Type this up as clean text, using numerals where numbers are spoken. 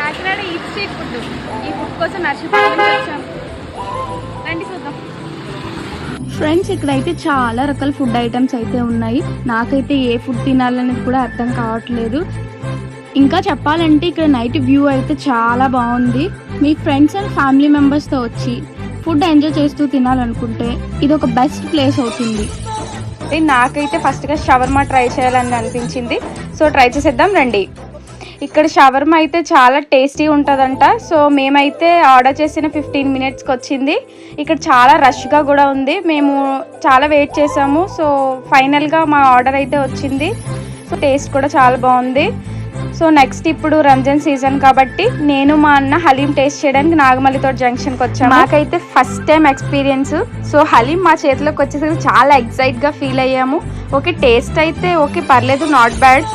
కాకినాడ ఈ street food. ఈ food కోసం నర్సీపట్నం వచ్చాం. రండి చూద్దాం. ఫ్రెండ్స్, ఇక్కడైతే చాలా రకాల ఫుడ్ ఐటమ్స్ అయితే ఉన్నాయి. నాకైతే ఏ ఫుడ్ తినాలనేది కూడా అర్థం కావట్లేదు. ఇంకా చెప్పాలంటే ఇక్కడ నైట్ వ్యూ అయితే చాలా బాగుంది. మీ ఫ్రెండ్స్ అండ్ ఫ్యామిలీ మెంబర్స్తో వచ్చి ఫుడ్ ఎంజాయ్ చేస్తూ తినాలనుకుంటే ఇది ఒక బెస్ట్ ప్లేస్ అవుతుంది. నాకైతే ఫస్ట్గా షవర్మా ట్రై చేయాలని అనిపించింది. సో ట్రై చేసేద్దాం రండి. ఇక్కడ షవర్మా అయితే చాలా టేస్టీ ఉంటుందంట. సో మేమైతే ఆర్డర్ చేసిన 15 minutesకి వచ్చింది. ఇక్కడ చాలా రష్గా కూడా ఉంది. మేము చాలా వెయిట్ చేసాము. సో ఫైనల్గా మా ఆర్డర్ అయితే వచ్చింది. సో టేస్ట్ కూడా చాలా బాగుంది. సో నెక్స్ట్ ఇప్పుడు రంజాన్ సీజన్ కాబట్టి నేను మా అన్న హలీం టేస్ట్ చేయడానికి నాగమల్లితోట జంక్షన్కి వచ్చాము. నాకైతే first time experience. So haleem మా చేతిలోకి వచ్చేసరికి చాలా ఎక్సైట్గా ఫీల్ అయ్యాము. ఓకే, టేస్ట్ అయితే ఓకే, పర్లేదు, నాట్ బ్యాడ్.